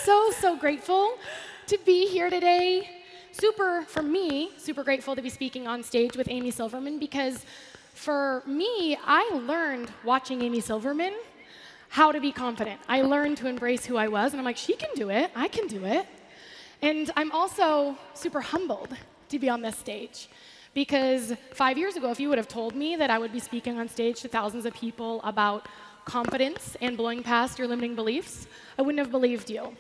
so grateful to be here today. For me, super grateful to be speaking on stage with Amy Silverman, because for me, I learned watching Amy Silverman how to be confident. I learned to embrace who I was, and I'm like, she can do it, I can do it. And I'm also super humbled to be on this stage, because 5 years ago, if you would have told me that I would be speaking on stage to thousands of people about confidence and blowing past your limiting beliefs, I wouldn't have believed you.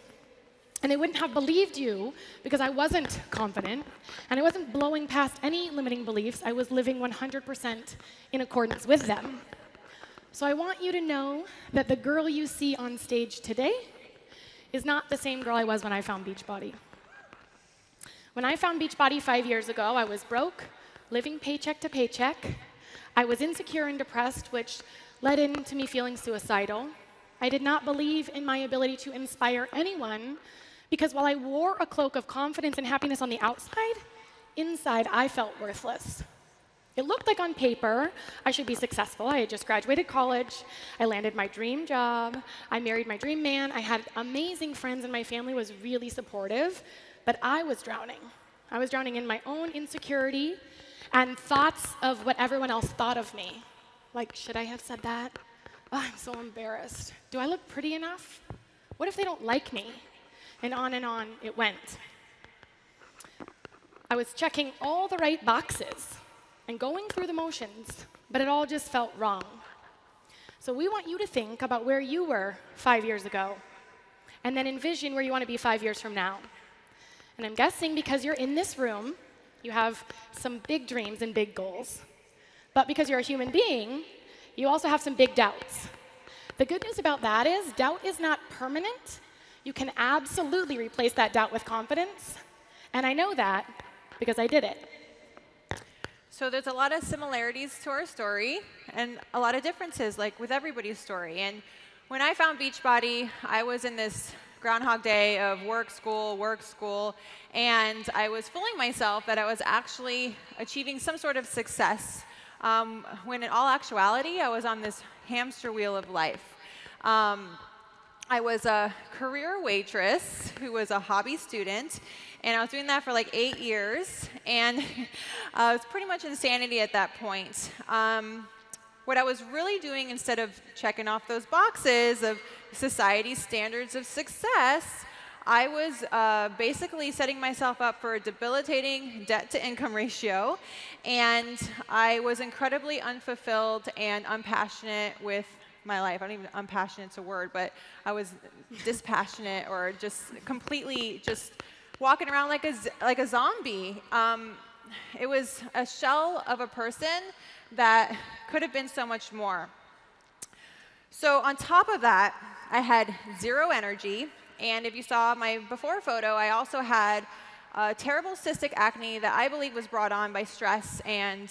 And I wouldn't have believed you because I wasn't confident, and I wasn't blowing past any limiting beliefs. I was living 100% in accordance with them. So I want you to know that the girl you see on stage today is not the same girl I was when I found Beachbody. When I found Beachbody 5 years ago, I was broke, living paycheck to paycheck. I was insecure and depressed, which led into me feeling suicidal. I did not believe in my ability to inspire anyone, because while I wore a cloak of confidence and happiness on the outside, inside I felt worthless. It looked like on paper I should be successful. I had just graduated college. I landed my dream job. I married my dream man. I had amazing friends, and my family was really supportive. But I was drowning. I was drowning in my own insecurity and thoughts of what everyone else thought of me. Like, should I have said that? Oh, I'm so embarrassed. Do I look pretty enough? What if they don't like me? And on it went. I was checking all the right boxes and going through the motions, but it all just felt wrong. So we want you to think about where you were 5 years ago, and then envision where you want to be 5 years from now. And I'm guessing because you're in this room, you have some big dreams and big goals. But because you're a human being, you also have some big doubts. The good news about that is doubt is not permanent. You can absolutely replace that doubt with confidence. And I know that because I did it. So there's a lot of similarities to our story and a lot of differences, like with everybody's story. And when I found Beachbody, I was in this Groundhog Day of work, school, and I was fooling myself that I was actually achieving some sort of success, when in all actuality, I was on this hamster wheel of life. I was a career waitress who was a hobby student, and I was doing that for like 8 years, and it was pretty much insanity at that point. What I was really doing, instead of checking off those boxes of society's standards of success, I was basically setting myself up for a debilitating debt-to-income ratio, and I was incredibly unfulfilled and unpassionate with my life. I don't even, unpassionate's a word, but I was dispassionate, or just completely just walking around like a zombie. It was a shell of a person that could have been so much more. So on top of that, I had zero energy, and if you saw my before photo, I also had terrible cystic acne that I believe was brought on by stress and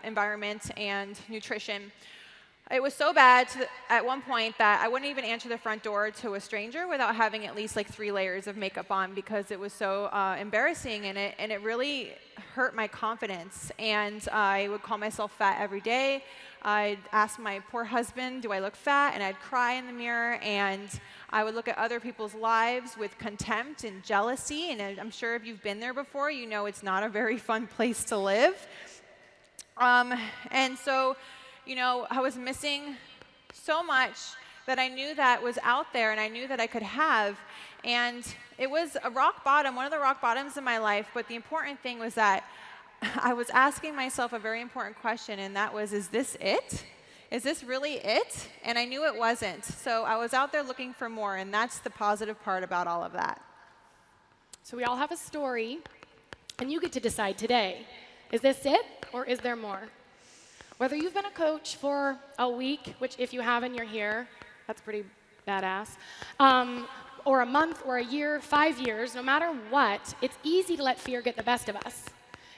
environment and nutrition. It was so bad at one point that I wouldn't even answer the front door to a stranger without having at least like 3 layers of makeup on, because it was so embarrassing, and it really hurt my confidence. And I would call myself fat every day. I'd ask my poor husband, do I look fat? And I'd cry in the mirror, and I would look at other people's lives with contempt and jealousy. And I'm sure if you've been there before, you know it's not a very fun place to live. And so, you know, I was missing so much that I knew that was out there, and I knew that I could have. And it was a rock bottom, one of the rock bottoms in my life. But the important thing was that I was asking myself a very important question, and that was, is this it? Is this really it? And I knew it wasn't. So I was out there looking for more, and that's the positive part about all of that. So we all have a story, and you get to decide today, is this it, or is there more? Whether you've been a coach for a week, which if you haven't, you're here, that's pretty badass, or a month, or a year, 5 years, no matter what, it's easy to let fear get the best of us.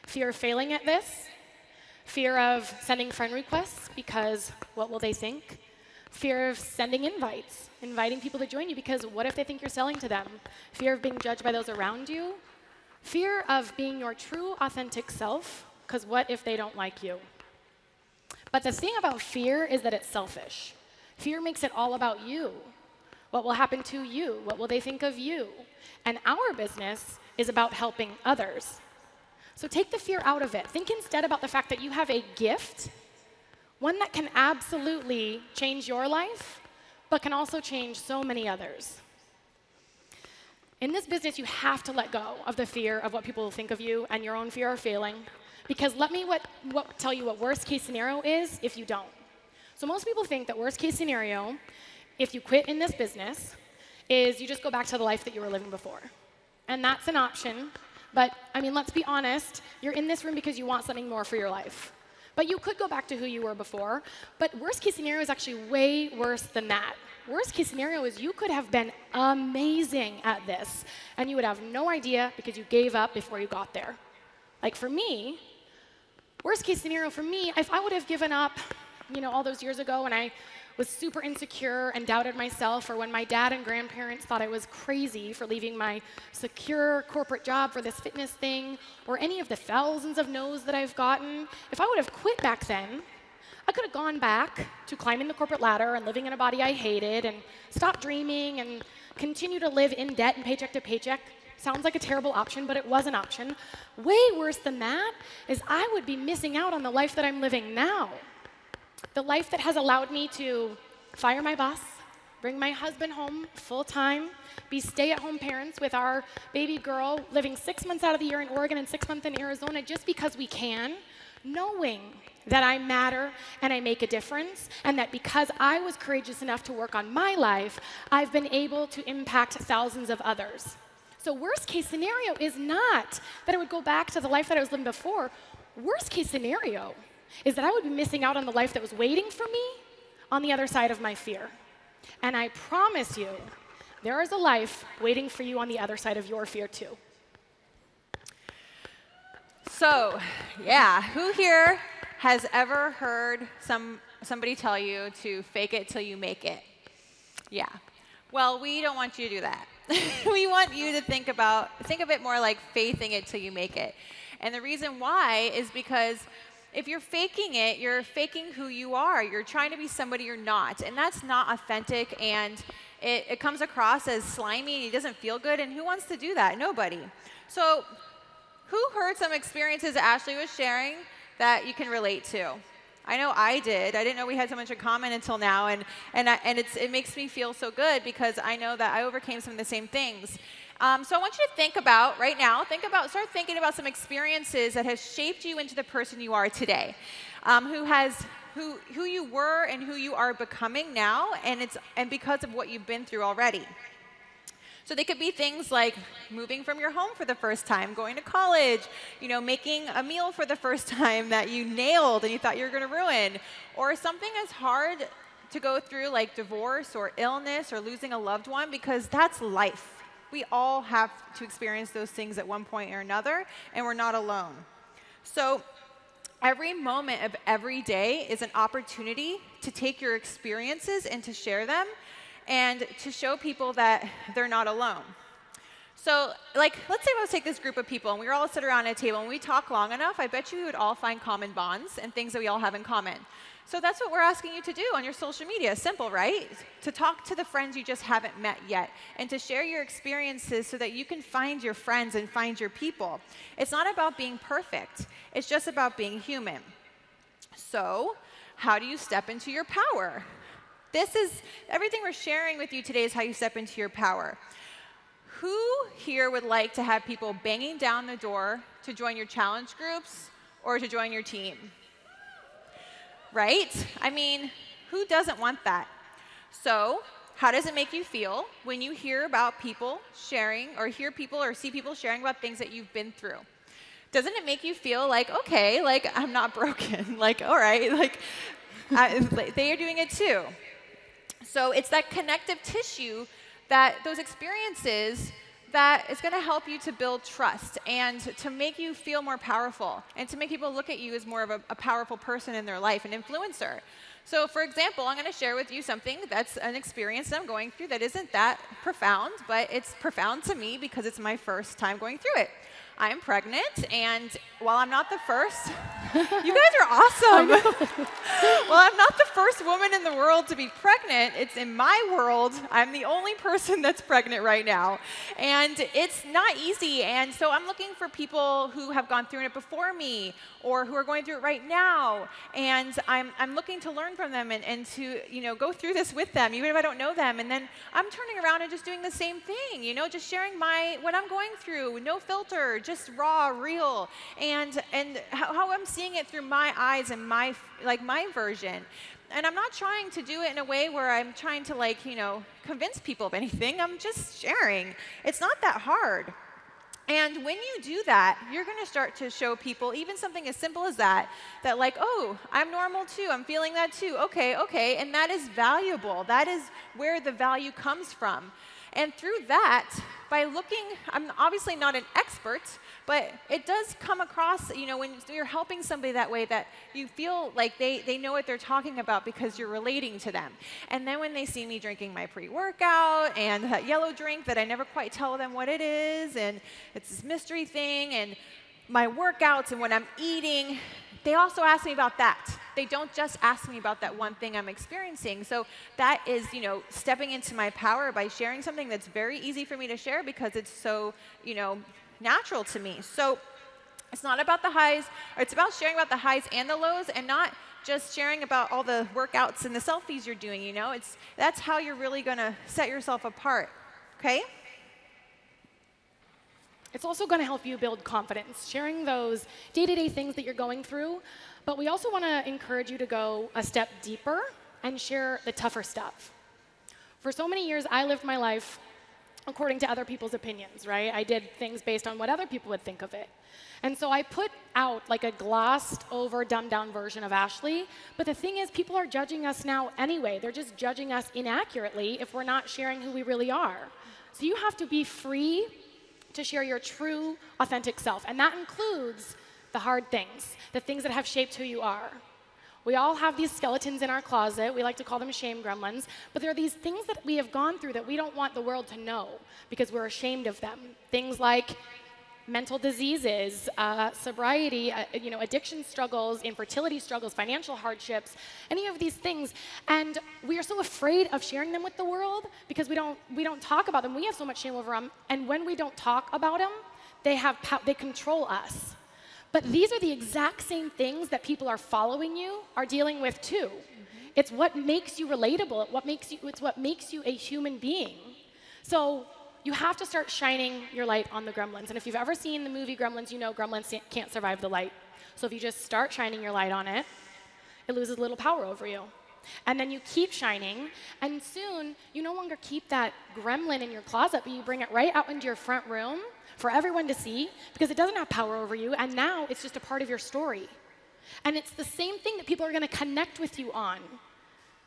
Fear of failing at this, fear of sending friend requests because what will they think? Fear of sending invites, inviting people to join you because what if they think you're selling to them? Fear of being judged by those around you. Fear of being your true, authentic self, because what if they don't like you? But the thing about fear is that it's selfish. Fear makes it all about you. What will happen to you? What will they think of you? And our business is about helping others. So take the fear out of it. Think instead about the fact that you have a gift, one that can absolutely change your life, but can also change so many others. In this business, you have to let go of the fear of what people will think of you and your own fear of failing. Because let me tell you what worst case scenario is if you don't. So most people think that worst case scenario, if you quit in this business, is you just go back to the life that you were living before. And that's an option. But, I mean, let's be honest. You're in this room because you want something more for your life. But you could go back to who you were before. But worst case scenario is actually way worse than that. Worst case scenario is you could have been amazing at this, and you would have no idea because you gave up before you got there. Like for me, worst case scenario for me, if I would have given up, all those years ago when I was super insecure and doubted myself, or when my dad and grandparents thought I was crazy for leaving my secure corporate job for this fitness thing, or any of the thousands of no's that I've gotten, if I would have quit back then, I could have gone back to climbing the corporate ladder and living in a body I hated and stopped dreaming and continue to live in debt and paycheck to paycheck. Sounds like a terrible option, but it was an option. Way worse than that is I would be missing out on the life that I'm living now. The life that has allowed me to fire my boss, bring my husband home full-time, be stay-at-home parents with our baby girl, living 6 months out of the year in Oregon and 6 months in Arizona just because we can, knowing that I matter and I make a difference, and that because I was courageous enough to work on my life, I've been able to impact thousands of others. So worst case scenario is not that I would go back to the life that I was living before. Worst case scenario is that I would be missing out on the life that was waiting for me on the other side of my fear. And I promise you, there is a life waiting for you on the other side of your fear too. So, yeah, who here has ever heard somebody tell you to fake it till you make it? Yeah. Well, we don't want you to do that. We want you to think of it more like faithing it till you make it. And the reason why is because if you're faking it, you're faking who you are. You're trying to be somebody you're not. And that's not authentic, and it comes across as slimy, and it doesn't feel good. And who wants to do that? Nobody. So who heard some experiences Ashlie was sharing that you can relate to? I know I did. I didn't know we had so much in common until now, and it makes me feel so good because I know that I overcame some of the same things. So I want you to think about, right now, start thinking about some experiences that has shaped you into the person you are today, who you were and who you are becoming now, and because of what you've been through already. So they could be things like moving from your home for the first time, going to college, making a meal for the first time that you nailed and you thought you were going to ruin, or something as hard to go through like divorce or illness or losing a loved one, because that's life. We all have to experience those things at one point or another, and we're not alone. So every moment of every day is an opportunity to take your experiences and to share them, and to show people that they're not alone. So, let's say I was take this group of people, and we all sit around at a table, and we talk long enough, I bet you we would all find common bonds and things that we all have in common. So that's what we're asking you to do on your social media. Simple, right? To talk to the friends you just haven't met yet, and to share your experiences so that you can find your friends and find your people. It's not about being perfect. It's just about being human. So, how do you step into your power? Everything we're sharing with you today is how you step into your power. Who here would like to have people banging down the door to join your challenge groups or to join your team? Right? I mean, who doesn't want that? So, how does it make you feel when you hear about people sharing, or hear people or see people sharing about things that you've been through? Doesn't it make you feel like, okay, like I'm not broken, like, all right, like they are doing it too? So it's that connective tissue, that those experiences, that is going to help you to build trust and to make you feel more powerful, and to make people look at you as more of a powerful person in their life, an influencer. So for example, I'm going to share with you something that's an experience that I'm going through that isn't that profound, but it's profound to me because it's my first time going through it. I'm pregnant, and while I'm not the first, you guys are awesome. Well, I'm not the first woman in the world to be pregnant. It's in my world, I'm the only person that's pregnant right now. And it's not easy. And so I'm looking for people who have gone through it before me or who are going through it right now. And I'm looking to learn from them and to go through this with them, even if I don't know them. And then I'm turning around and just doing the same thing, just sharing what I'm going through, no filter, just raw, real, and how I'm seeing it through my eyes and my version. And I'm not trying to do it in a way where I'm trying to convince people of anything. I'm just sharing. It's not that hard. And when you do that, you're going to start to show people, even something as simple as that oh, I'm normal too. I'm feeling that too. Okay. And that is valuable. That is where the value comes from. And through that, by looking, I'm obviously not an expert, but it does come across, when you're helping somebody that way, that you feel like they know what they're talking about because you're relating to them. And then when they see me drinking my pre-workout and that yellow drink that I never quite tell them what it is, and it's this mystery thing, and my workouts and what I'm eating, they also ask me about that. They don't just ask me about that one thing I'm experiencing. So that is, stepping into my power by sharing something that's very easy for me to share because it's so, natural to me. So it's not about the highs, or it's about sharing about the highs and the lows, and not just sharing about all the workouts and the selfies you're doing, That's how you're really going to set yourself apart, okay? It's also going to help you build confidence, sharing those day-to-day things that you're going through. But we also want to encourage you to go a step deeper and share the tougher stuff. For so many years, I lived my life according to other people's opinions, right? I did things based on what other people would think of it. And so I put out like a glossed over, dumbed down version of Ashlie. But the thing is, people are judging us now anyway. They're just judging us inaccurately if we're not sharing who we really are. So you have to be free to share your true, authentic self. And that includes the hard things, the things that have shaped who you are. We all have these skeletons in our closet. We like to call them shame gremlins. But there are these things that we have gone through that we don't want the world to know because we're ashamed of them. Things like mental diseases, sobriety, addiction struggles, infertility struggles, financial hardships, any of these things. And we are so afraid of sharing them with the world because we don't talk about them. We have so much shame over them. And when we don't talk about them, they control us. But these are the exact same things that people are following you are dealing with too. It's what makes you relatable. It's what makes you a human being. So you have to start shining your light on the gremlins. And if you've ever seen the movie Gremlins, you know gremlins can't survive the light. So if you just start shining your light on it, it loses a little power over you. And then you keep shining, and soon you no longer keep that gremlin in your closet, but you bring it right out into your front room for everyone to see because it doesn't have power over you, and now it's just a part of your story. And it's the same thing that people are going to connect with you on.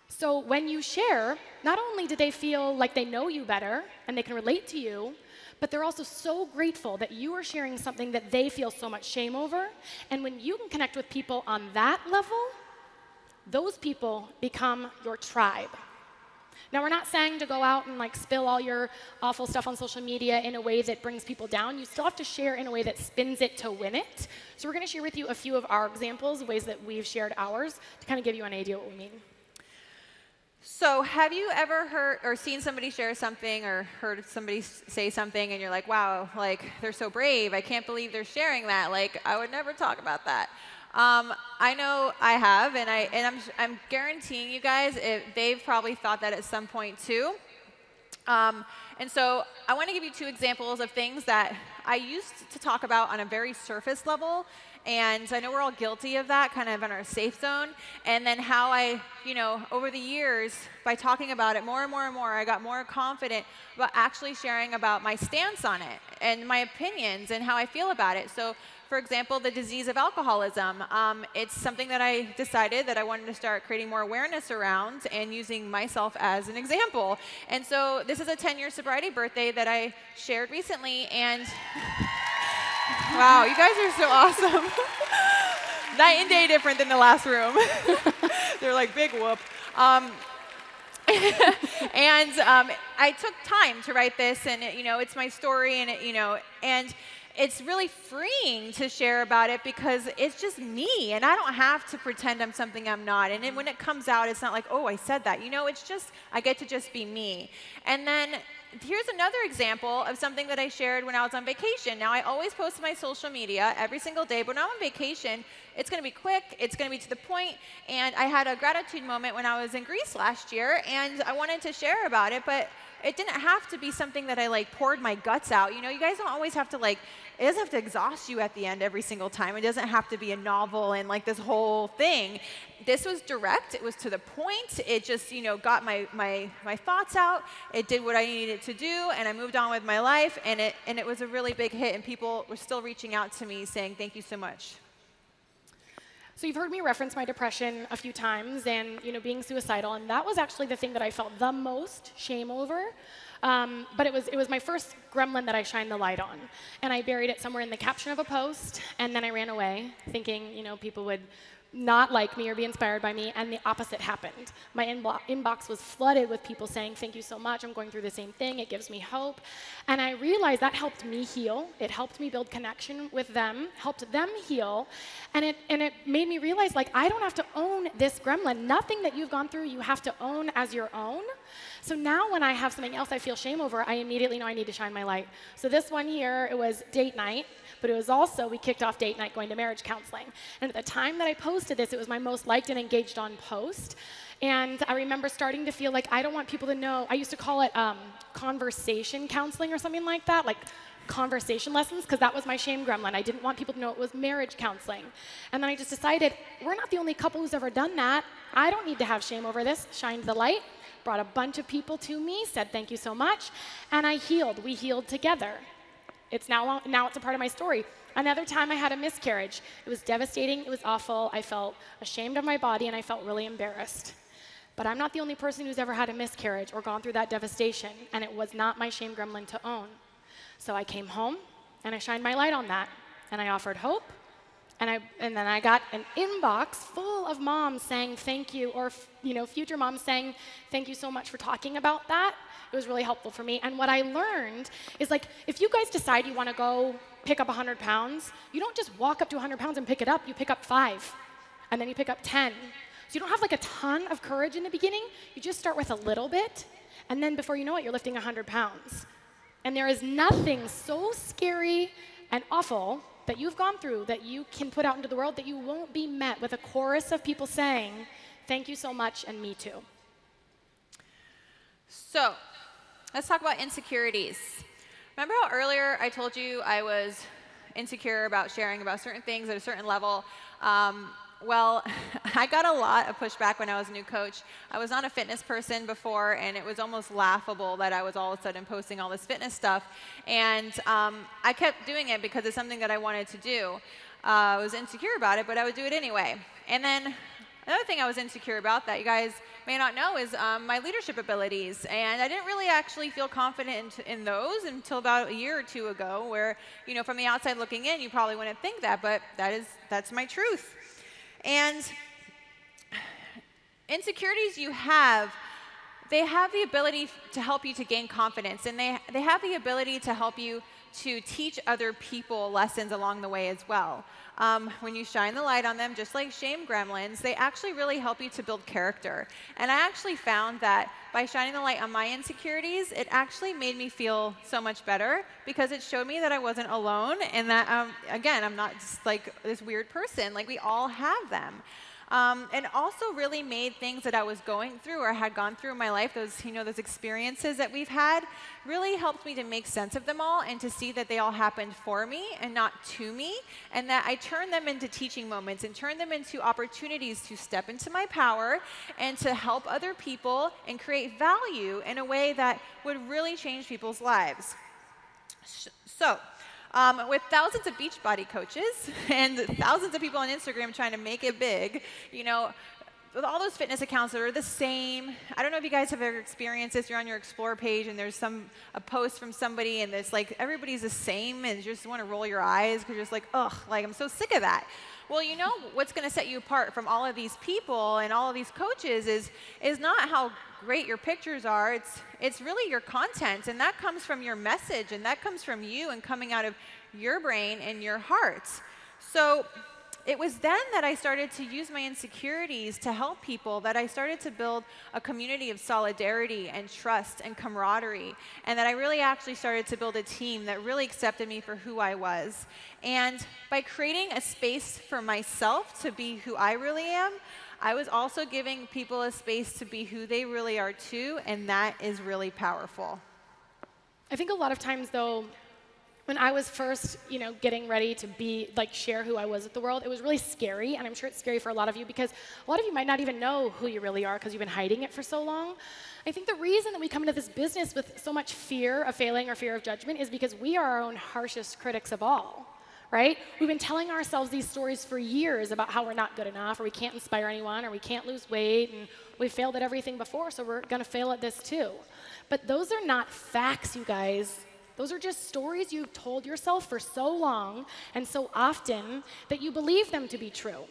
So when you share, not only do they feel like they know you better and they can relate to you, but they're also so grateful that you are sharing something that they feel so much shame over. And when you can connect with people on that level, those people become your tribe. Now, we're not saying to go out and spill all your awful stuff on social media in a way that brings people down. You still have to share in a way that spins it to win it. So we're going to share with you a few of our examples, ways that we've shared ours, to kind of give you an idea what we mean. So have you ever heard or seen somebody share something or heard somebody say something and you're like, wow, they're so brave. I can't believe they're sharing that. I would never talk about that. I know I have, and I'm guaranteeing you guys they've probably thought that at some point too. And so I want to give you two examples of things that I used to talk about on a very surface level, and I know we're all guilty of that, kind of in our safe zone, and then how I, over the years, by talking about it more and more and more, I got more confident about actually sharing about my stance on it and my opinions and how I feel about it. So, for example, the disease of alcoholism. It's something that I decided that I wanted to start creating more awareness around and using myself as an example. And so this is a 10-year sobriety birthday that I shared recently, and wow, you guys are so awesome. Night and day different than the last room. They're like, big whoop. And I took time to write this, and it's my story, and it's really freeing to share about it because it's just me, and I don't have to pretend I'm something I'm not. And then when it comes out, it's not like, oh, I said that. You know, it's just, I get to just be me. And then here's another example of something that I shared when I was on vacation. Now, I always post to my social media every single day, but when I'm on vacation, it's going to be quick, it's going to be to the point, and I had a gratitude moment when I was in Greece last year, and I wanted to share about it, but it didn't have to be something that I like poured my guts out. You know, you guys don't always have to like, it doesn't have to exhaust you at the end every single time. It doesn't have to be a novel and like this whole thing. This was direct, it was to the point. It just, you know, got my thoughts out. It did what I needed to do, and I moved on with my life, and it was a really big hit, and people were still reaching out to me saying, thank you so much. So you've heard me reference my depression a few times and, you know, being suicidal, and that was actually the thing that I felt the most shame over. But it was my first gremlin that I shined the light on, and I buried it somewhere in the caption of a post, and then I ran away, thinking, you know, people would not like me or be inspired by me, and the opposite happened. My inbox was flooded with people saying, thank you so much, I'm going through the same thing, it gives me hope. And I realized that helped me heal, it helped me build connection with them, helped them heal, and it made me realize, like, I don't have to own this gremlin. Nothing that you've gone through you have to own as your own. So now when I have something else I feel shame over, I immediately know I need to shine my light. So this one here, it was date night, but it was also, we kicked off date night going to marriage counseling. And at the time that I posted this, it was my most liked and engaged on post. And I remember starting to feel like I don't want people to know, I used to call it conversation counseling or something like that, like conversation lessons, because that was my shame gremlin. I didn't want people to know it was marriage counseling. And then I just decided, we're not the only couple who's ever done that. I don't need to have shame over this. Shined the light, brought a bunch of people to me, said thank you so much, and I healed. We healed together. It's now it's a part of my story. Another time I had a miscarriage. It was devastating, it was awful. I felt ashamed of my body, and I felt really embarrassed. But I'm not the only person who's ever had a miscarriage or gone through that devastation, and it was not my shame gremlin to own. So I came home, and I shined my light on that, and I offered hope, and then I got an inbox full of moms saying thank you, or future moms saying thank you so much for talking about that. It was really helpful for me. And what I learned is, like, if you guys decide you want to go pick up 100 pounds, you don't just walk up to 100 pounds and pick it up. You pick up 5, and then you pick up 10. So you don't have like a ton of courage in the beginning. You just start with a little bit, and then before you know it, you're lifting 100 pounds. And there is nothing so scary and awful that you've gone through that you can put out into the world that you won't be met with a chorus of people saying, thank you so much, and me too. So let's talk about insecurities. Remember how earlier I told you I was insecure about sharing about certain things at a certain level? Well, I got a lot of pushback when I was a new coach. I was not a fitness person before, and it was almost laughable that I was all of a sudden posting all this fitness stuff. And I kept doing it because it's something that I wanted to do. I was insecure about it, but I would do it anyway. And then another thing I was insecure about that you guys may not know is my leadership abilities. And I didn't really actually feel confident in those until about a year or two ago, where, you know, from the outside looking in, you probably wouldn't think that, but that's my truth. And insecurities you have, they have the ability to help you to gain confidence, and they have the ability to help you to teach other people lessons along the way as well. When you shine the light on them, just like shame gremlins, they actually really help you to build character. And I actually found that by shining the light on my insecurities, it actually made me feel so much better, because it showed me that I wasn't alone, and that, again, I'm not just like this weird person. Like, we all have them. And also really made things that I was going through or had gone through in my life, those experiences that we've had, really helped me to make sense of them all and to see that they all happened for me and not to me, and that I turned them into teaching moments and turned them into opportunities to step into my power and to help other people and create value in a way that would really change people's lives. So, with thousands of Beachbody coaches and thousands of people on Instagram trying to make it big, with all those fitness accounts that are the same. I don't know if you guys have ever experienced this. You're on your Explore page and there's a post from somebody and it's like everybody's the same and you just want to roll your eyes because you're just like, ugh, like I'm so sick of that. Well, you know what's going to set you apart from all of these people and all of these coaches is not how great your pictures are. It's really your content, and that comes from your message, and that comes from you and coming out of your brain and your heart. So it was then that I started to use my insecurities to help people, that I started to build a community of solidarity and trust and camaraderie, and that I really actually started to build a team that really accepted me for who I was. And by creating a space for myself to be who I really am, I was also giving people a space to be who they really are too, and that is really powerful. I think a lot of times, though, when I was first, getting ready to share who I was with the world, it was really scary, and I'm sure it's scary for a lot of you because a lot of you might not even know who you really are because you've been hiding it for so long. I think the reason that we come into this business with so much fear of failing or fear of judgment is because we are our own harshest critics of all, right? We've been telling ourselves these stories for years about how we're not good enough, or we can't inspire anyone, or we can't lose weight, and we failed at everything before, so we're going to fail at this too. But those are not facts, you guys. Those are just stories you've told yourself for so long and so often that you believe them to be true.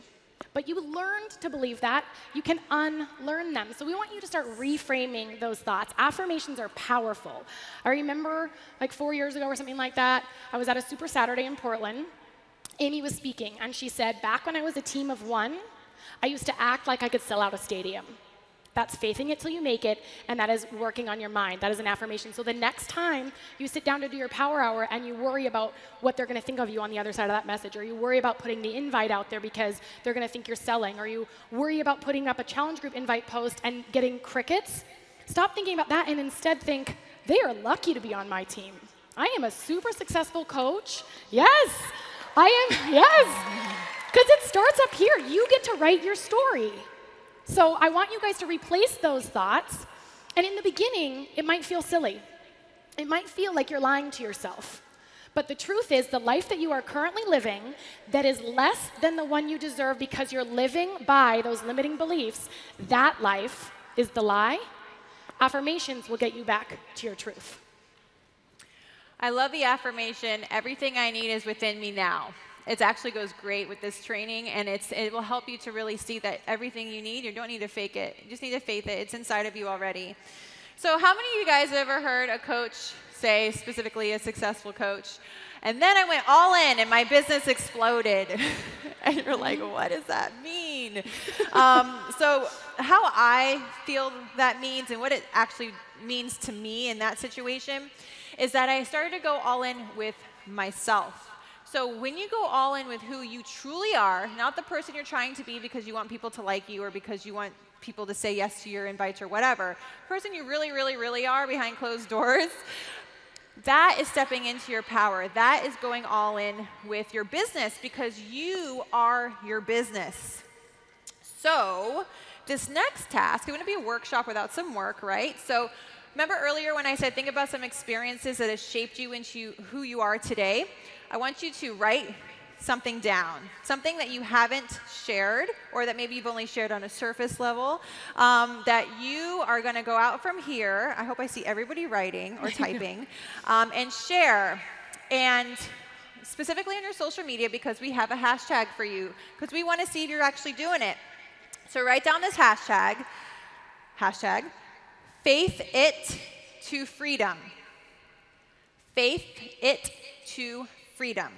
But you learned to believe that. You can unlearn them. So we want you to start reframing those thoughts. Affirmations are powerful. I remember 4 years ago or something like that, I was at a Super Saturday in Portland. Amy was speaking, and she said, back when I was a team of one, I used to act like I could sell out a stadium. That's faithing it till you make it, and that is working on your mind. That is an affirmation. So the next time you sit down to do your power hour and you worry about what they're going to think of you on the other side of that message, or you worry about putting the invite out there because they're going to think you're selling, or you worry about putting up a challenge group invite post and getting crickets, stop thinking about that and instead think, they are lucky to be on my team. I am a super successful coach. Yes, I am, yes. Because it starts up here. You get to write your story. So I want you guys to replace those thoughts. And in the beginning, it might feel silly. It might feel like you're lying to yourself. But the truth is, the life that you are currently living that is less than the one you deserve because you're living by those limiting beliefs, that life is the lie. Affirmations will get you back to your truth. I love the affirmation, everything I need is within me now. It actually goes great with this training, and it will help you to really see that everything you need, you don't need to fake it. You just need to faith it. It's inside of you already. So how many of you guys have ever heard a coach say, specifically a successful coach, and then I went all in and my business exploded? And you're like, what does that mean? So how I feel that means and what it actually means to me in that situation is that I started to go all in with myself. So when you go all in with who you truly are, not the person you're trying to be because you want people to like you or because you want people to say yes to your invites or whatever, the person you really, really, really are behind closed doors, that is stepping into your power. That is going all in with your business because you are your business. So this next task, it wouldn't be a workshop without some work, right? So remember earlier when I said think about some experiences that have shaped you into who you are today? I want you to write something down, something that you haven't shared or that maybe you've only shared on a surface level, that you are going to go out from here. I hope I see everybody writing or typing, and share. And specifically on your social media, because we have a hashtag for you, because we want to see if you're actually doing it. So write down this hashtag, faith it to freedom. Faith it to freedom.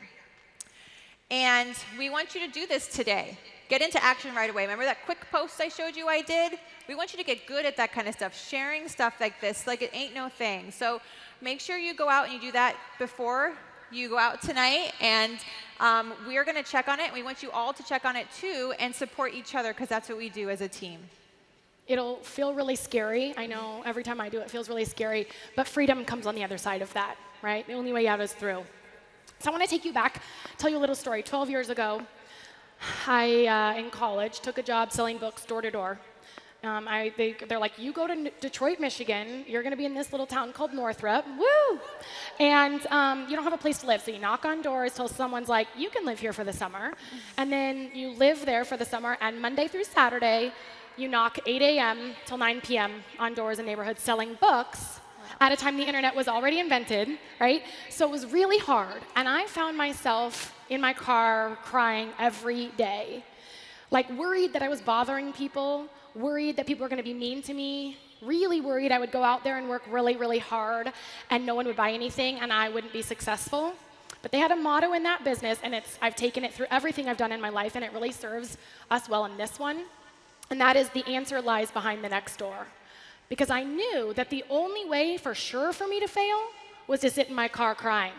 And we want you to do this today. Get into action right away. Remember that quick post I showed you I did? We want you to get good at that kind of stuff, sharing stuff like this, like it ain't no thing. So make sure you go out and you do that before you go out tonight, and we are going to check on it. We want you all to check on it too and support each other because that's what we do as a team. It'll feel really scary. I know every time I do it feels really scary, but freedom comes on the other side of that, right? The only way out is through. So I want to take you back, tell you a little story. 12 years ago, I, in college, took a job selling books door to door. They're like, you go to Detroit, Michigan, you're going to be in this little town called Northrop, woo! And you don't have a place to live, so you knock on doors till someone's like, you can live here for the summer. And then you live there for the summer, and Monday through Saturday, you knock 8 a.m. till 9 p.m. on doors in neighborhoods selling books at a time the internet was already invented, right? So it was really hard. And I found myself in my car crying every day, like worried that I was bothering people, worried that people were going to be mean to me, really worried I would go out there and work really, really hard and no one would buy anything and I wouldn't be successful. But they had a motto in that business, and I've taken it through everything I've done in my life, and it really serves us well in this one. And that is, the answer lies behind the next door. Because I knew that the only way for sure for me to fail was to sit in my car crying.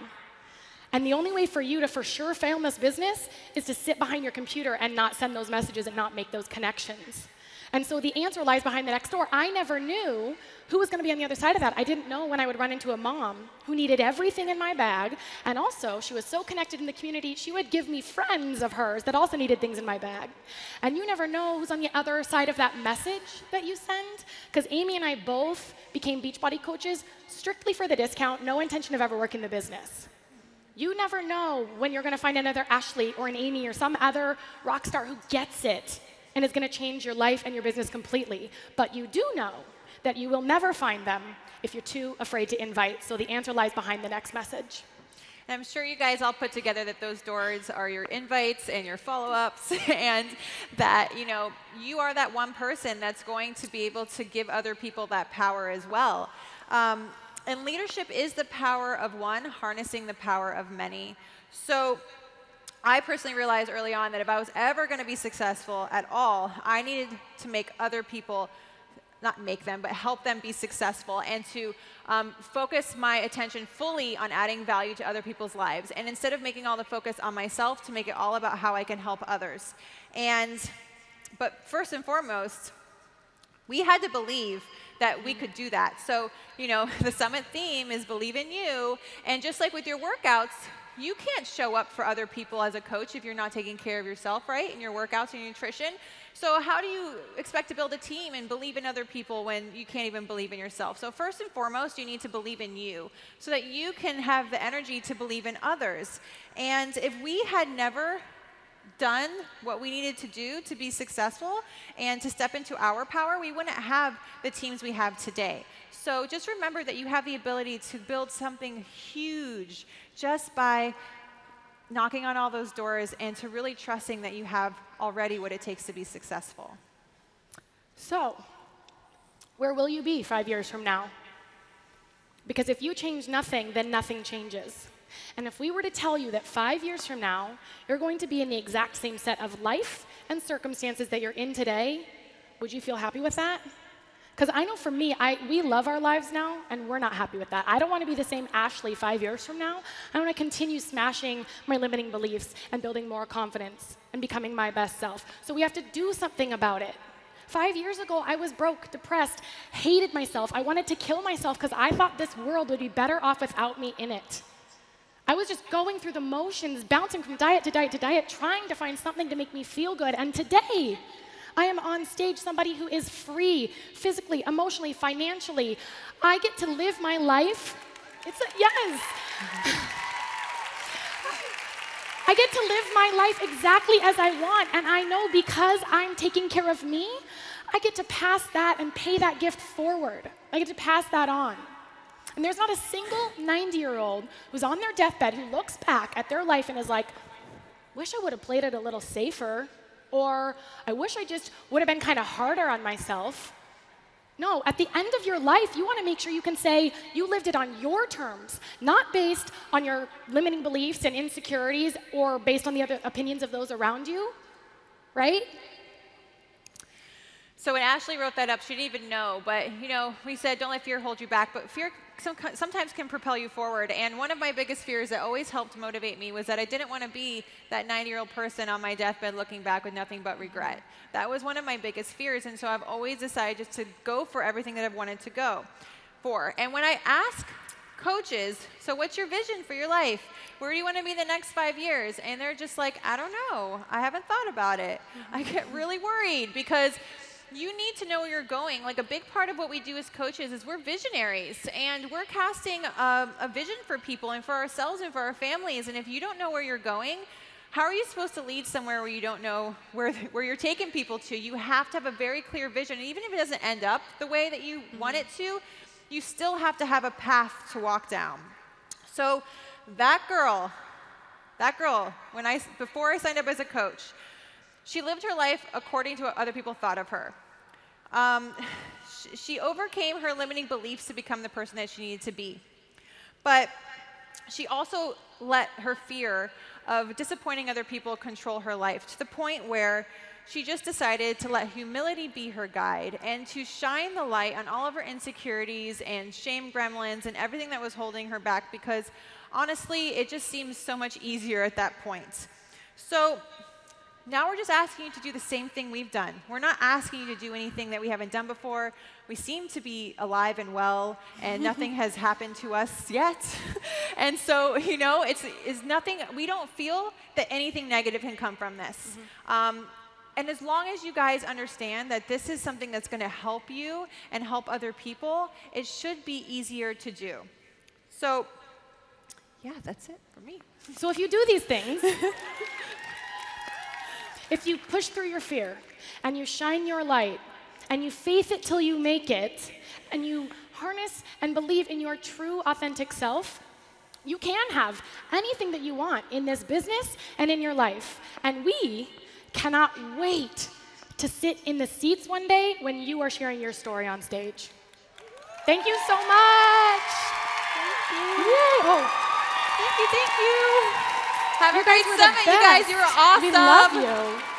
And the only way for you to for sure fail in this business is to sit behind your computer and not send those messages and not make those connections. And so the answer lies behind the next door. I never knew who was going to be on the other side of that. I didn't know when I would run into a mom who needed everything in my bag, and also she was so connected in the community, she would give me friends of hers that also needed things in my bag. And you never know who's on the other side of that message that you send, because Amy and I both became Beachbody coaches strictly for the discount, no intention of ever working the business. You never know when you're going to find another Ashlie or an Amy or some other rock star who gets it and is going to change your life and your business completely. But you do know that you will never find them if you're too afraid to invite. So the answer lies behind the next message. And I'm sure you guys all put together that those doors are your invites and your follow-ups, and that you are that one person that's going to be able to give other people that power as well. And leadership is the power of one harnessing the power of many. So I personally realized early on that if I was ever going to be successful at all, I needed to make other people, not make them, but help them be successful, and to focus my attention fully on adding value to other people's lives. And instead of making all the focus on myself, to make it all about how I can help others. But first and foremost, we had to believe that we could do that. So, the summit theme is believe in you. And just like with your workouts, you can't show up for other people as a coach if you're not taking care of yourself, right? In your workouts and your nutrition. So how do you expect to build a team and believe in other people when you can't even believe in yourself? So first and foremost, you need to believe in you so that you can have the energy to believe in others. And if we had never done what we needed to do to be successful and to step into our power, we wouldn't have the teams we have today. So just remember that you have the ability to build something huge just by knocking on all those doors and to really trusting that you have already what it takes to be successful. So, where will you be 5 years from now? Because if you change nothing, then nothing changes. And if we were to tell you that 5 years from now, you're going to be in the exact same set of life and circumstances that you're in today, would you feel happy with that? Because I know for me, we love our lives now, and we're not happy with that. I don't want to be the same Ashlie 5 years from now. I want to continue smashing my limiting beliefs and building more confidence and becoming my best self. So we have to do something about it. 5 years ago, I was broke, depressed, hated myself. I wanted to kill myself because I thought this world would be better off without me in it. I was just going through the motions, bouncing from diet to diet to diet, trying to find something to make me feel good. And today, I am on stage, somebody who is free, physically, emotionally, financially. I get to live my life. Yes. I get to live my life exactly as I want. And I know because I'm taking care of me, I get to pass that and pay that gift forward. I get to pass that on. And there's not a single 90-year-old who's on their deathbed who looks back at their life and is like, wish I would have played it a little safer. Or I wish I just would have been kind of harder on myself. No, at the end of your life, you want to make sure you can say you lived it on your terms, not based on your limiting beliefs and insecurities or based on the other opinions of those around you, right? So when Ashlie wrote that up, she didn't even know, but we said don't let fear hold you back, but fear sometimes can propel you forward. And one of my biggest fears that always helped motivate me was that I didn't want to be that 90-year-old person on my deathbed looking back with nothing but regret. That was one of my biggest fears, and so I've always decided just to go for everything that I've wanted to go for. And when I ask coaches, so what's your vision for your life? Where do you want to be the next 5 years? And they're just like, I don't know. I haven't thought about it. I get really worried because you need to know where you're going. Like a big part of what we do as coaches is we're visionaries, and we're casting a vision for people and for ourselves and for our families. And if you don't know where you're going, how are you supposed to lead somewhere where you don't know where you're taking people to? You have to have a very clear vision. And even if it doesn't end up the way that you want it to, you still have to have a path to walk down. So that girl, before I signed up as a coach, she lived her life according to what other people thought of her. She overcame her limiting beliefs to become the person that she needed to be. But she also let her fear of disappointing other people control her life to the point where she just decided to let humility be her guide and to shine the light on all of her insecurities and shame gremlins and everything that was holding her back, because honestly, it just seems so much easier at that point. So now we're just asking you to do the same thing we've done. We're not asking you to do anything that we haven't done before. We seem to be alive and well, and nothing has happened to us yet. And so, you know, it's nothing, we don't feel that anything negative can come from this. And as long as you guys understand that this is something that's going to help you and help other people, it should be easier to do. So, yeah, that's it for me. So if you do these things, if you push through your fear, and you shine your light, and you faith it till you make it, and you harness and believe in your true, authentic self, you can have anything that you want in this business and in your life. And we cannot wait to sit in the seats one day when you are sharing your story on stage. Thank you so much. Thank you. Yay. Oh. Thank you. Have a great You guys were the summit, you guys. You were best. awesome. We love you.